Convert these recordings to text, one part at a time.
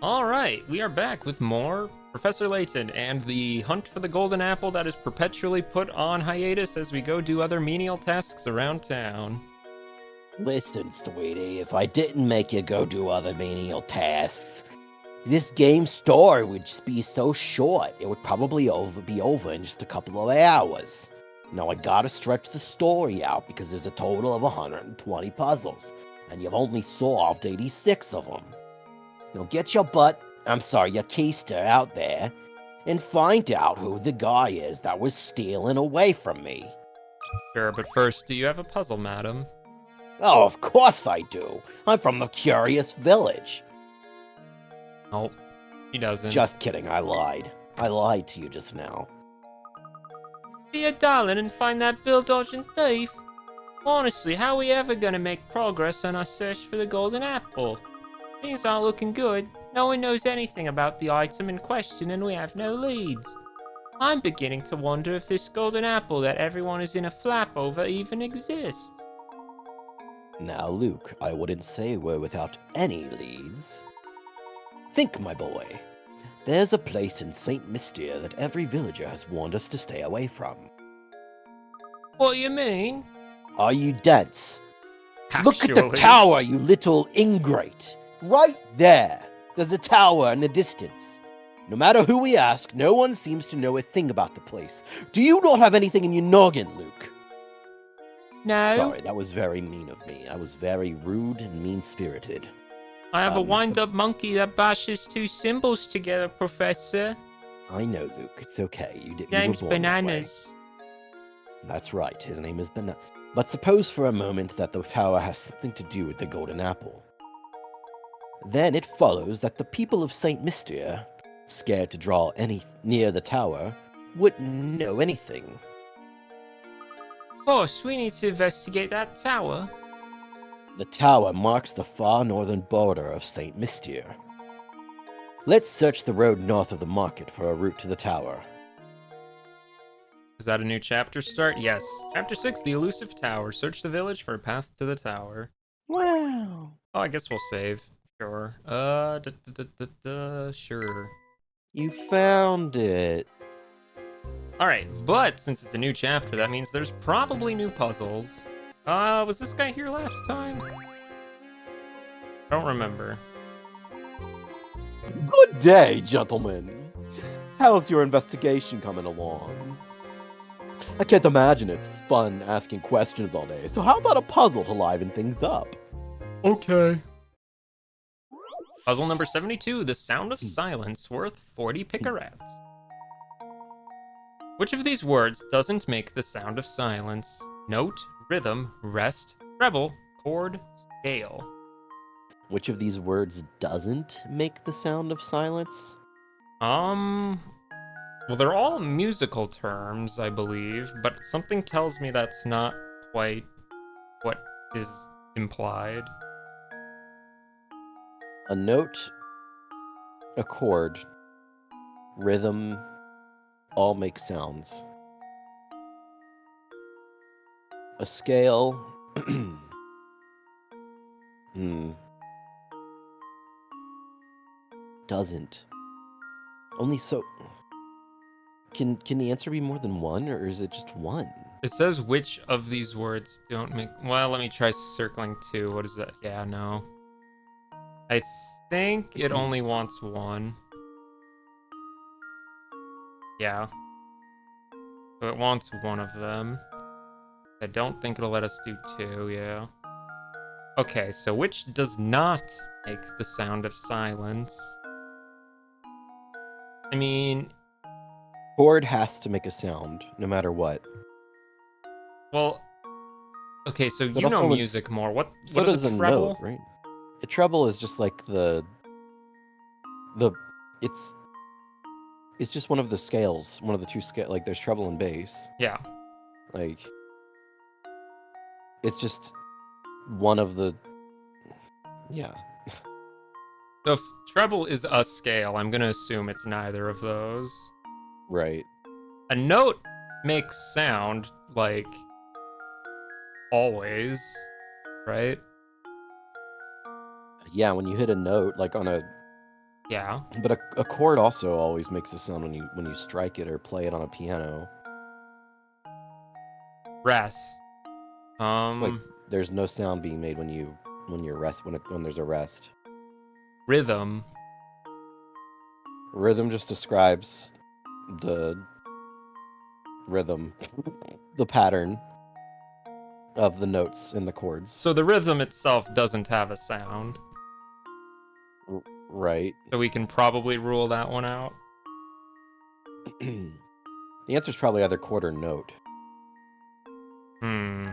Alright, we are back with more Professor Layton and the hunt for the golden apple that is perpetually put on hiatus as we go do other menial tasks around town. Listen, sweetie, if I didn't make you go do other menial tasks, this game's story would just be so short, it would probably be over in just a couple of hours. Now I gotta stretch the story out because there's a total of 120 puzzles, and you've only solved 86 of them. Now get your your keister out there, and find out who the guy is that was stealing away from me. Sure, but first, do you have a puzzle, madam? Oh, of course I do. I'm from the Curious Village. Nope, he doesn't. Just kidding, I lied. I lied to you just now. Be a darling and find that bill-dodging thief. Honestly, how are we ever gonna make progress on our search for the golden apple? Things aren't looking good. No one knows anything about the item in question and we have no leads. I'm beginning to wonder if this golden apple that everyone is in a flap over even exists. Now, Luke, I wouldn't say we're without any leads. Think, my boy. There's a place in St. Mystere that every villager has warned us to stay away from. What do you mean? Are you dense? Actually. Look at the tower, you little ingrate! Right there! There's a tower in the distance. No matter who we ask, no one seems to know a thing about the place. Do you not have anything in your noggin, Luke? No. Sorry, that was very mean of me. I was very rude and mean-spirited. I have a wind-up monkey that bashes two symbols together, Professor. I know, Luke. It's okay. Name's you were born this way. Bananas. That's right. His name is Bananas. But suppose for a moment that the tower has something to do with the golden apple. Then it follows that the people of St. Mystere, scared to draw any near the tower, wouldn't know anything. Of course, we need to investigate that tower. The tower marks the far northern border of St. Mystere. Let's search the road north of the market for a route to the tower. Is that a new chapter start? Yes. Chapter 6, The Elusive Tower. Search the village for a path to the tower. Wow. Oh, I guess we'll save. Sure. Sure. You found it. Alright, but since it's a new chapter, that means there's probably new puzzles. Was this guy here last time? I don't remember. Good day, gentlemen. How's your investigation coming along? I can't imagine it's fun asking questions all day, so how about a puzzle to liven things up? Okay. Puzzle number 72, The Sound of Silence, worth 40 picarats. Which of these words doesn't make the sound of silence? Note, rhythm, rest, treble, chord, scale. Which of these words doesn't make the sound of silence? Well, they're all musical terms, I believe, but something tells me that's not quite what is implied. A note, a chord, rhythm, all make sounds. A scale, doesn't. Only so... Can the answer be more than one, or is it just one? It says which of these words don't make... Well, let me try circling two. What is that? Yeah, no. I think it only wants one. Yeah. So it wants one of them. I don't think it'll let us do two, yeah. Okay, so which does not make the sound of silence? I mean... Chord has to make a sound, no matter what. Well... Okay, so But you know also music more. What So is does a a treble? note, right? A treble is just like it's just one of the scales, one of the two scale. Like there's treble and bass. Yeah. Like it's just one of the. Yeah. So if treble is a scale, I'm gonna assume it's neither of those. Right. A note makes sound, like, always, right? Yeah, when you hit a note, like on a Yeah. But a chord also always makes a sound when you strike it or play it on a piano. Rest. It's like there's no sound being made when there's a rest. Rhythm. Rhythm just describes the rhythm, the pattern of the notes in the chords. So the rhythm itself doesn't have a sound. Right. So we can probably rule that one out. The answer is probably either chord or note.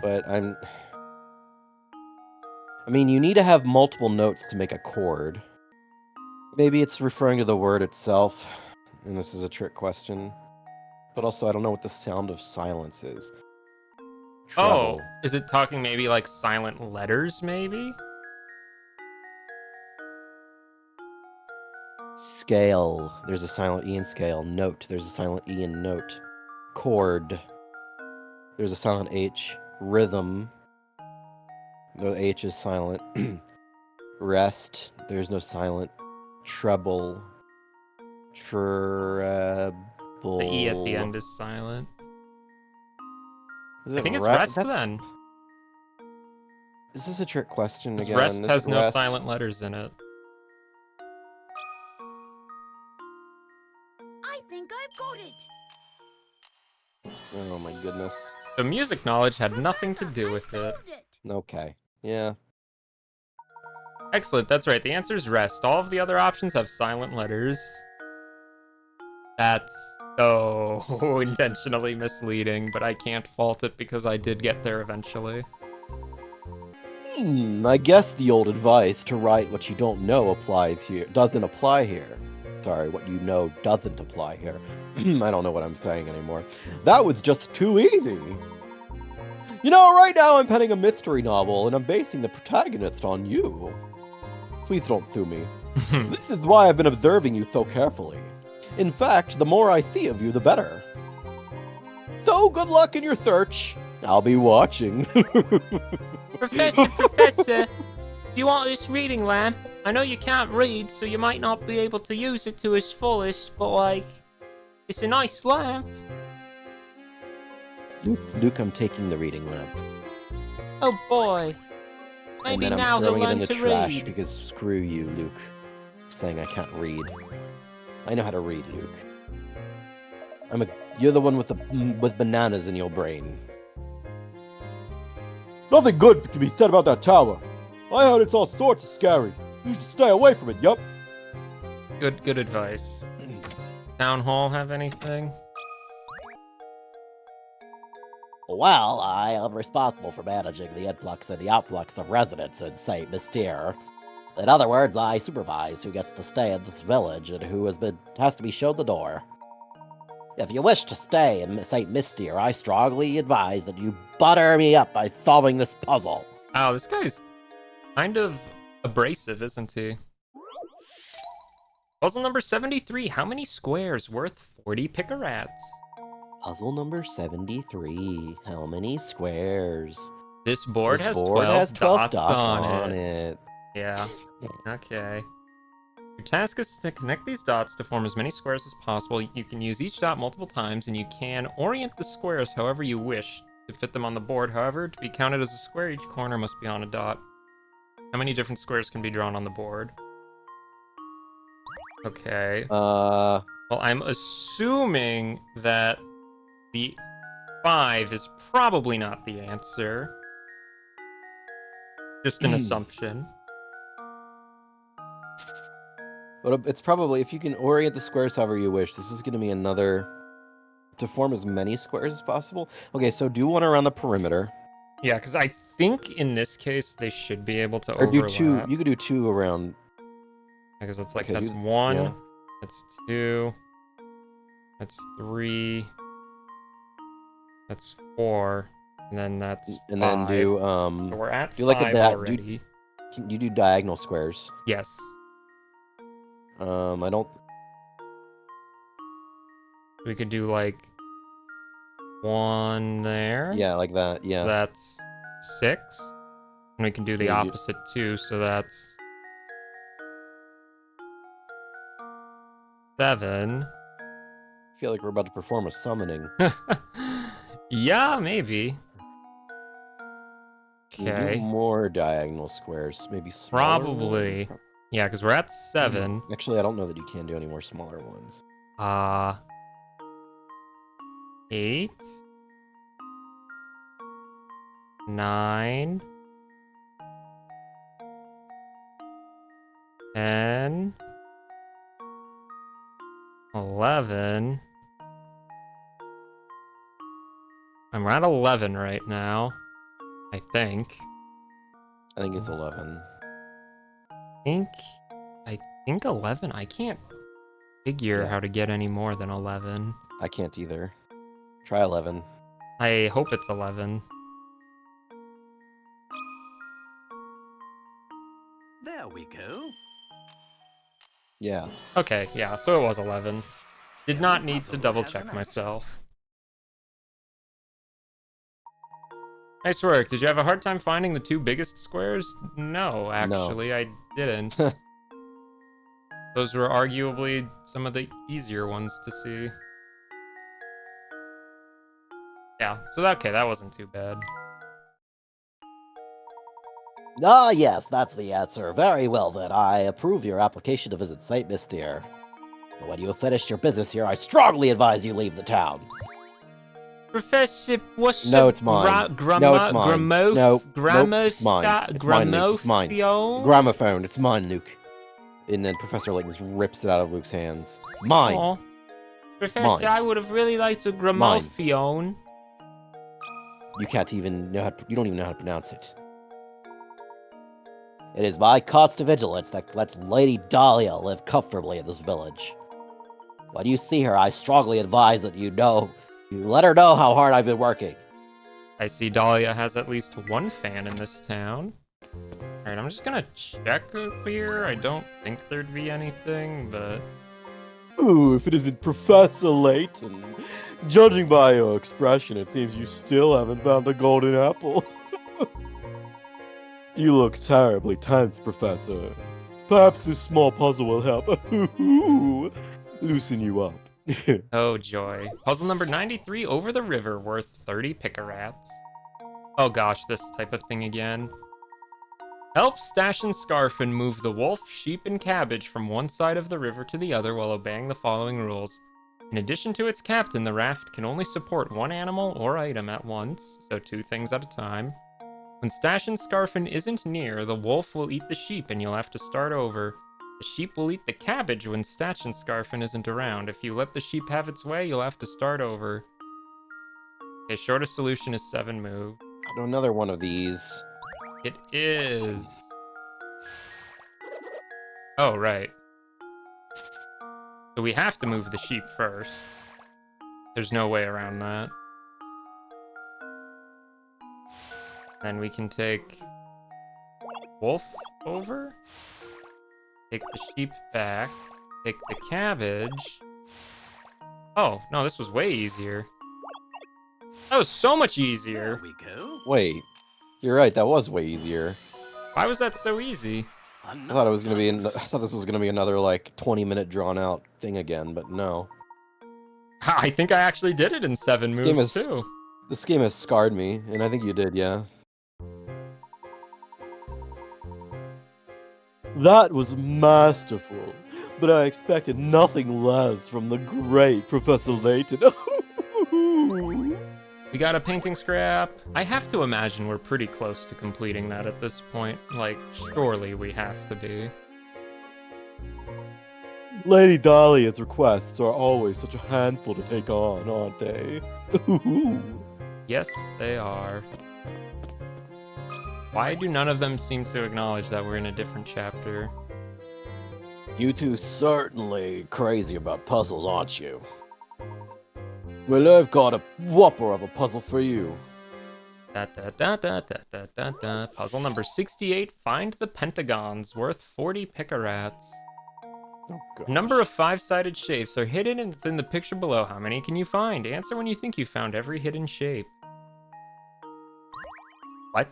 But I mean, you need to have multiple notes to make a chord. Maybe it's referring to the word itself, and this is a trick question. But also, I don't know what the sound of silence is. Treble. Oh, is it talking maybe like silent letters, maybe? Scale. There's a silent E in scale. Note. There's a silent E in note. Chord. There's a silent H. Rhythm. The H is silent. Rest. There's no silent. Treble. Treble. The E at the end is silent. Is I it think it's rest That's... then. Is this a trick question Because again? rest Is has it no rest? silent letters in it. I think I've got it. Oh my goodness. The music knowledge had nothing to Professor, do I've with it. solved it. Okay. Yeah. Excellent, that's right. The answer is rest. All of the other options have silent letters. That's so intentionally misleading, but I can't fault it because I did get there eventually. I guess the old advice to write what you don't know doesn't apply here. Sorry, what you know doesn't apply here. I don't know what I'm saying anymore. That was just too easy. You know, right now I'm penning a mystery novel, and I'm basing the protagonist on you. Please don't sue me. This is why I've been observing you so carefully. In fact, the more I see of you, the better. So good luck in your search. I'll be watching. Professor, you want this reading lamp? I know you can't read, so you might not be able to use it to its fullest, but like, it's a nice lamp. Luke, I'm taking the reading lamp. Oh boy. Maybe And then now I'm he'll throwing it in learn the to trash read. because screw you, Luke. Saying I can't read. I know how to read, Luke. You're the one with bananas in your brain. Nothing good can be said about that tower. I heard it's all sorts of scary. You should stay away from it, yup. Good advice. Town Hall have anything? Well, I am responsible for managing the influx and the outflux of residents in St. Mystere. In other words, I supervise who gets to stay in this village and who has to be shown the door. If you wish to stay in St. Mystere, I strongly advise that you butter me up by solving this puzzle. Wow, this guy's kind of abrasive, isn't he? Puzzle number 73. How many squares worth 40 picarats? Puzzle number 73. How many squares? This board This has board 12 has 12 dots on it. it. Yeah. Okay. Your task is to connect these dots to form as many squares as possible. You can use each dot multiple times, and you can orient the squares however you wish to fit them on the board. However, to be counted as a square, each corner must be on a dot. How many different squares can be drawn on the board? Okay. Well, I'm assuming that the 5 is probably not the answer. Just an assumption. But it's probably, if you can orient the squares however you wish, this is going to be another, to form as many squares as possible. Okay, so do one around the perimeter. Yeah, because I think in this case they should be able to Or overlap. do two, you could do two around. Because it's like, Okay, that's do- 1, yeah. that's 2, that's 3, that's 4, and then that's And 5. then do, So we're at do 5 like a already. can you do diagonal squares? Yes. I don't, We could do like 1 there. yeah, like that, yeah. That's 6. And we can do the Can you do- opposite too, so that's 7. I feel like we're about to perform a summoning. Yeah, maybe. Can you do Okay. more diagonal squares? Maybe smaller Probably. ones? Yeah, because we're at 7. Actually, I don't know that you can do any more smaller ones. 8. 9. 10. 11. I'm at 11 right now. I think. I think it's 11. I think 11. I can't figure Yeah. how to get any more than 11. I can't either. Try 11. I hope it's 11. There we go. Yeah. Okay, yeah, so it was 11. Did not need to double check myself. Nice work. Did you have a hard time finding the 2 biggest squares? No, actually, I didn't. Those were arguably some of the easier ones to see. Yeah, so okay, that wasn't too bad. Ah, yes, that's the answer. Very well, then. I approve your application to visit St. Mystere. But when you have finished your business here, I strongly advise you leave the town. Professor, what's No, it's mine. No, it's mine. No, it's mine. It's mine, Luke. It's mine. Gramophone. It's mine, Luke. And then Professor Layton just rips it out of Luke's hands. Mine. Aw. Professor, Mine. I would have really liked a gramophone. You can't even know you don't even know how to pronounce it. It is my constant vigilance that lets Lady Dahlia live comfortably in this village. When you see her, I strongly advise that you let her know how hard I've been working. I see Dahlia has at least 1 fan in this town. Alright, I'm just gonna check up here. I don't think there'd be anything, but... Ooh, if it isn't Professor Layton. Judging by your expression, it seems you still haven't found the golden apple. You look terribly tense, Professor. Perhaps this small puzzle will help loosen you up. Oh, joy. Puzzle number 93, Over the River, worth 30 picarats. Oh gosh, this type of thing again. Help Stash and Scarfin move the wolf, sheep, and cabbage from one side of the river to the other while obeying the following rules. In addition to its captain, the raft can only support 1 animal or item at once, so 2 things at a time. When Stash and Scarfin isn't near, the wolf will eat the sheep and you'll have to start over. The sheep will eat the cabbage when Stash and Scarfin isn't around. If you let the sheep have its way, you'll have to start over. Okay, shortest solution is 7 move. Another one of these. It is. Oh, right. So we have to move the sheep first. There's no way around that. Then we can take wolf over. Take the sheep back. Take the cabbage. Oh, no, this was way easier. That was so much easier. There we go. Wait, you're right. That was way easier. Why was that so easy? I thought it was gonna be. I thought this was gonna be another like 20-minute drawn-out thing again, but no. I think I actually did it in 7 This moves, game is- too. This game has scarred me, and I think you did, yeah. That was masterful, but I expected nothing less from the great Professor Layton. We got a painting scrap. I have to imagine we're pretty close to completing that at this point. Like, surely we have to be. Lady Dahlia's requests are always such a handful to take on, aren't they? Yes, they are. Why do none of them seem to acknowledge that we're in a different chapter? You two certainly crazy about puzzles, aren't you? Well, I've got a whopper of a puzzle for you. Puzzle number 68, Find the Pentagons, worth 40 picarats. Oh, God. A number of 5-sided shapes are hidden within the picture below. How many can you find? Answer when you think you found every hidden shape. What?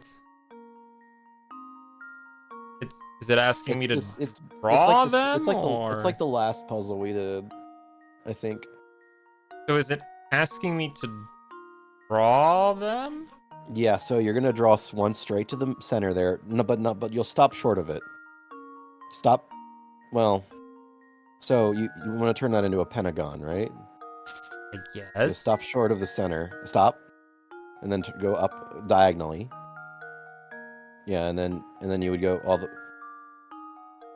Is it asking me to it's draw like this, them, or it's like the last puzzle we did, I think. so is it asking me to draw them? Yeah, so you're gonna draw one straight to the center there. No, but you'll stop short of it. Stop. Well, so you want to turn that into a pentagon, right? I So guess. stop short of the center. Stop, and then go up diagonally. Yeah, and then you would go all the.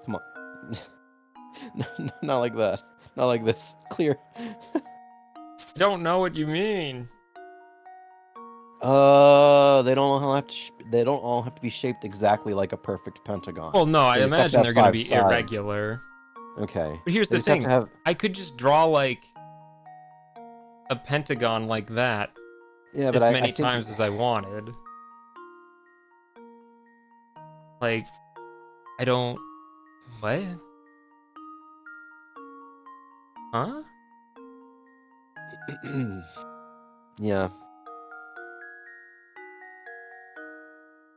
Come on. No, not like that. Not like this. Clear. I don't know what you mean. They don't all have to. They don't all have to be shaped exactly like a perfect pentagon. Well, no, I They just have to imagine have they're going to 5 be sides. irregular. Okay. But here's They the just have thing. to have. I could just draw like a pentagon like that Yeah, as but I many think times as I wanted. Like, I don't. What? Huh? Yeah.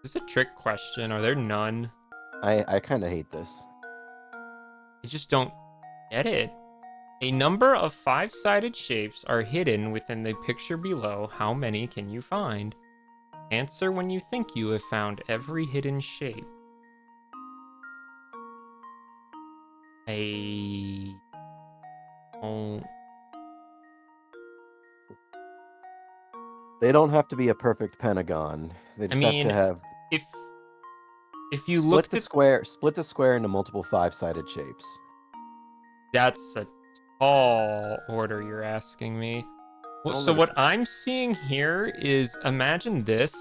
Is this a trick question? Are there none? I kind of hate this. I just don't get it. A number of 5-sided shapes are hidden within the picture below. How many can you find? Answer when you think you have found every hidden shape. Oh, They don't have to be a perfect pentagon. They I just have mean, to have if you looked at split the square into multiple 5-sided shapes. that's a tall order you're asking me. Well, Oh, so there's- what I'm seeing here is imagine this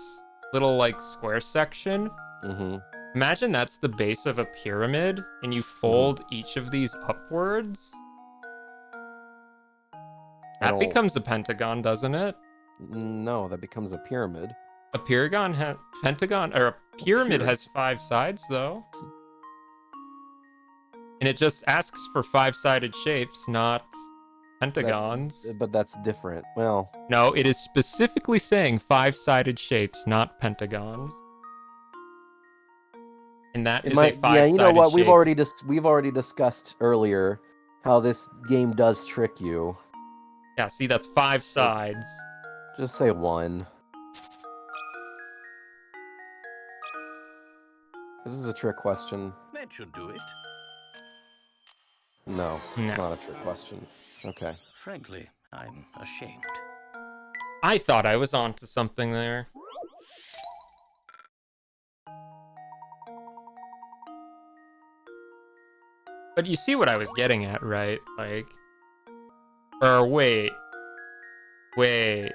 little like square section. Mm-hmm. Imagine that's the base of a pyramid and you fold each of these upwards. That becomes a pentagon, doesn't it? No, that becomes a pyramid. A pentagon or a pyramid has 5 sides though. And it just asks for 5-sided shapes, not pentagons. But that's different. Well, No, it is specifically saying 5-sided shapes, not pentagons. And that it is might. a 5-sided Yeah, you know what? shape. We've already discussed earlier how this game does trick you. Yeah, see, that's 5 sides. Just say 1. This is a trick question. That should do it. No, No. it's not a trick question. Okay. Frankly, I'm ashamed. I thought I was onto something there. But you see what I was getting at, right? Like, or wait. Does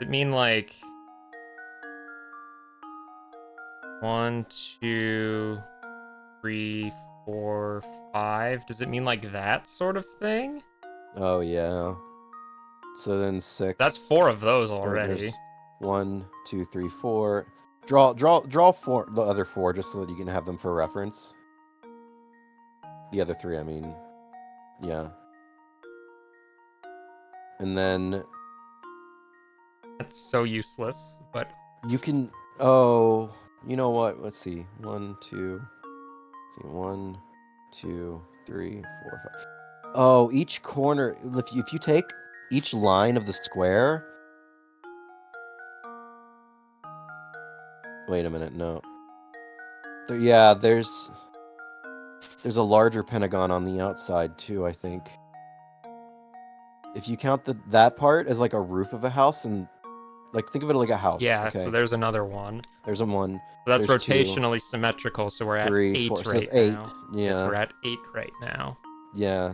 it mean like 1, 2, 3, 4, 5? Does it mean like that sort of thing? Oh yeah. So then 6. That's 4 of those There's already. 1, 2, 3, 4. Draw 4, the other 4, just so that you can have them for reference. The other 3, I mean. Yeah. And then That's so useless, but you can. Oh, you know what? Let's see. 1, 2. See, 1, 2, 3, 4, 5. Oh, each corner. If you take each line of the square. Wait a minute. No. Yeah, there's a larger pentagon on the outside too, I think. If you count that part as like a roof of a house, and like think of it like a house. yeah, Okay. so there's another one. There's a 1. So that's There's 2, rotationally symmetrical, so we're at 3, 8 4. So right it's 8. now. Yes, Yeah. we're at 8 right now. Yeah.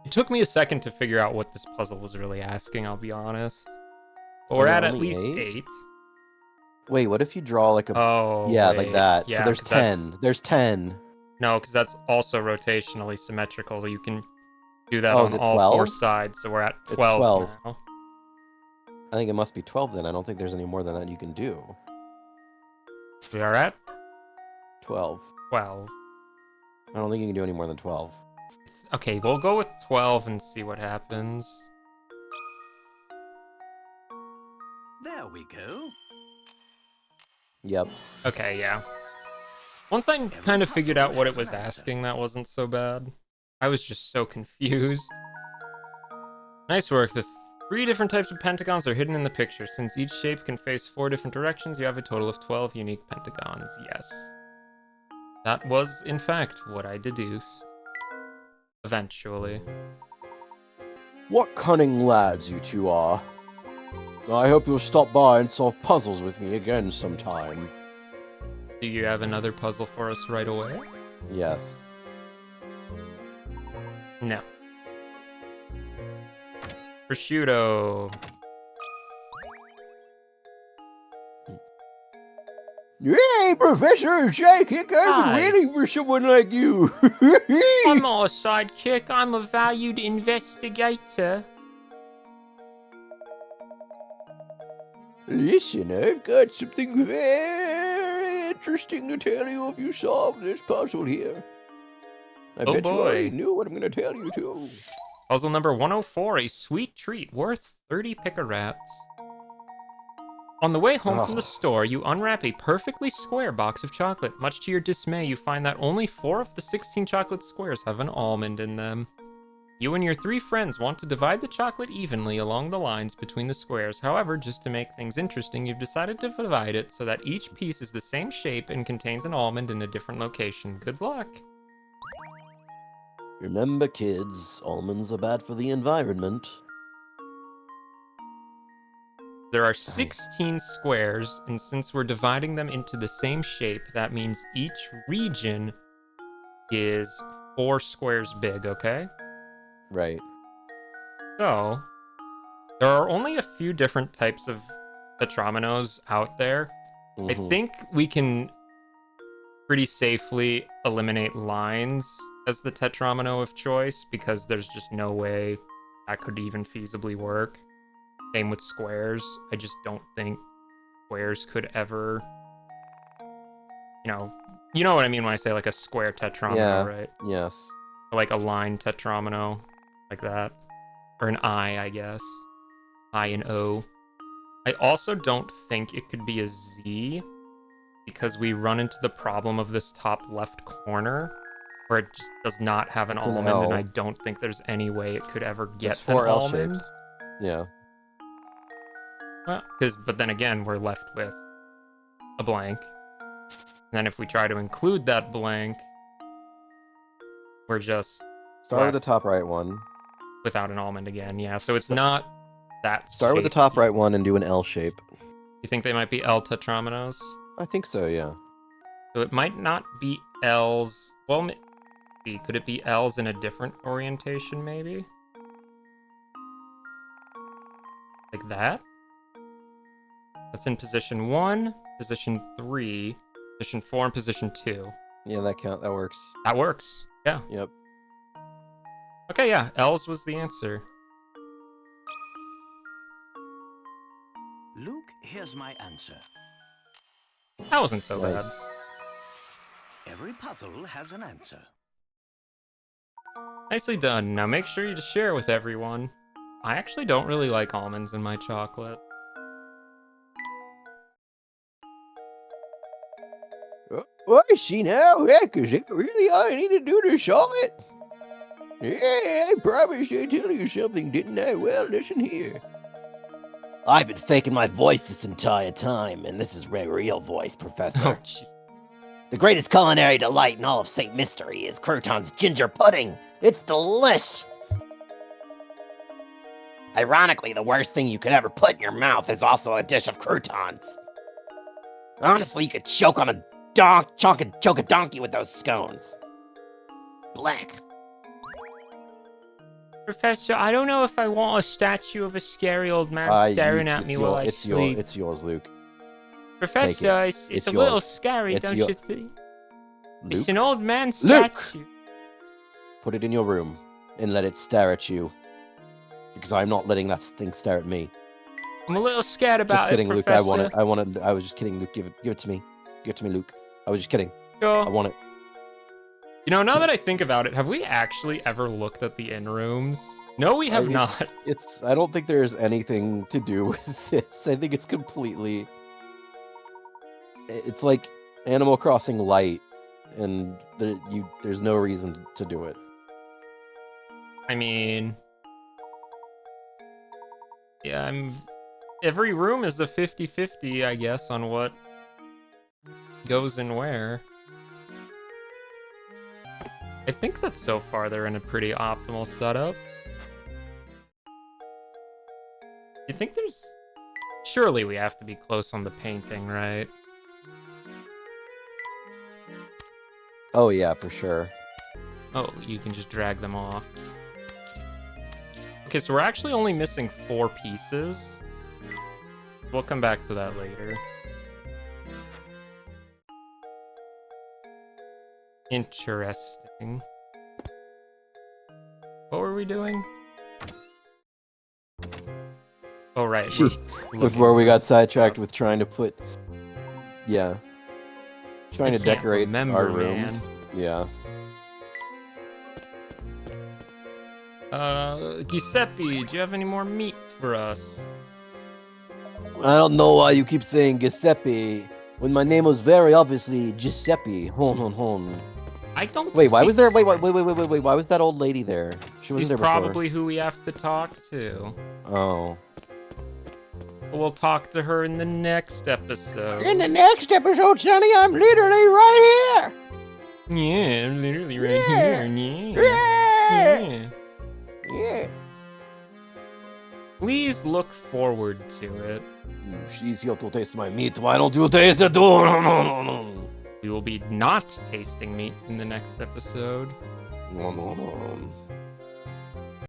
It took me a second to figure out what this puzzle was really asking, I'll be honest. But Oh, we're there at are at only least 8? 8. Wait, what if you draw like a Oh, yeah, wait. like that. Yeah, So there's 'cause that's- 10. There's 10. No, because that's also rotationally symmetrical. So you can do that Oh, on is it all 4 12? sides. So we're at It's 12, 12. now. I think it must be 12 then. I don't think there's any more than that you can do. We are at 12. 12. I don't think you can do any more than 12. Okay, we'll go with 12 and see what happens. There we go. Yep. Okay, yeah. Once I kind of figured out what it was asking, that wasn't so bad. I was just so confused. Nice work. The 3 different types of pentagons are hidden in the picture. Since each shape can face 4 different directions, you have a total of 12 unique pentagons. Yes. That was, in fact, what I deduced. Eventually. What cunning lads you two are. I hope you'll stop by and solve puzzles with me again sometime. Do you have another puzzle for us right away? Yes. No. Prosciutto. Hey, Professor Sidekick, I've Hi. been waiting for someone like you. I'm not a sidekick, I'm a valued investigator. Listen, I've got something very interesting to tell you if you solve this puzzle here. I Oh bet you boy. already knew what I'm going to tell you, too. Puzzle number 104, a sweet treat worth 30 picarats. On the way home from the store, you unwrap a perfectly square box of chocolate. Much to your dismay, you find that only 4 of the 16 chocolate squares have an almond in them. You and your 3 friends want to divide the chocolate evenly along the lines between the squares. However, just to make things interesting, you've decided to divide it so that each piece is the same shape and contains an almond in a different location. Good luck. Remember, kids, almonds are bad for the environment. There are 16 squares, and since we're dividing them into the same shape, that means each region is 4 squares big, okay? Right. So, there are only a few different types of tetrominoes out there. I think we can pretty safely eliminate lines as the tetromino of choice, because there's just no way that could even feasibly work. Same with squares. I just don't think squares could ever, you know what I mean when I say like a square tetromino, Yeah. right? Yes. Or like a line tetromino, like that. Or an I guess. I and O. I also don't think it could be a Z, because we run into the problem of this top left corner, where it just does not have an It's an almond, and L. I don't think there's any way it could ever get It's 4 an L almond. shapes. Yeah. Well, but then again, we're left with a blank. And then if we try to include that blank, we're just Start with the left top right one. without an almond again. Yeah, so it's not that Start with the shape. top right one and do an L shape. You think they might be L tetrominos? I think so, yeah. So it might not be L's. Well, see, could it be L's in a different orientation, maybe? Like that? That's in position 1, position 3, position 4, and position 2. Yeah, that works. That works. Yeah. Yep. Okay, yeah. L's was the answer. Luke, here's my answer. That wasn't so bad. Nice. Every puzzle has an answer. Nicely done. Now make sure you to share with everyone. I actually don't really like almonds in my chocolate. Oh, I see now. Heck, is it really all I need to do to solve it? Yeah, I promised I'd tell you something, didn't I? Well, listen here. I've been faking my voice this entire time, and this is my real voice, Professor. Oh, gee. The greatest culinary delight in all of St. Mystery is Crouton's ginger pudding. It's delish! Ironically, the worst thing you could ever put in your mouth is also a dish of croutons. Honestly, you could choke a donkey with those scones. Black. Professor, I don't know if I want a statue of a scary old man staring at me while I sleep. It's yours, Luke. Professor, it's It's a little yours. scary, It's don't your- you think? Luke, It's an old man Luke! statue. put it in your room and let it stare at you. Because I'm not letting that thing stare at me. I'm a little scared about Just kidding, it, Luke. Professor. I was just kidding, Luke. Give it to me. Give it to me, Luke. I was just kidding. Sure. I want it. You know, now that I think about it, have we actually ever looked at the inn rooms? No, we have not. I don't think there's anything to do with this. I think it's completely... It's like Animal Crossing Light, and there's no reason to do it. I mean, yeah, every room is a 50-50, I guess, on what goes in where. I think that so far they're in a pretty optimal setup. You think there's... Surely we have to be close on the painting, right? Oh yeah, for sure. Oh, you can just drag them off. Okay, so we're actually only missing 4 pieces. We'll come back to that later. Interesting. What were we doing? Oh, right. Before we got sidetracked with trying to put... Yeah. Trying I to can't decorate remember, our rooms. Yeah. Giuseppe, do you have any more meat for us? I don't know why you keep saying Giuseppe when my name was very obviously Giuseppe. I don't. Wait, why was speak- there? Wait. Why was that old lady there? She wasn't She's there before. probably who we have to talk to. Oh. We'll talk to her in the next episode. In the next episode, Sonny, I'm literally right Yeah, I'm literally right Yeah. here. here. Yeah. Yeah. Yeah. Please look forward to it. She's here to taste my meat. Why don't you taste it too? We will be not tasting meat in the next episode. No.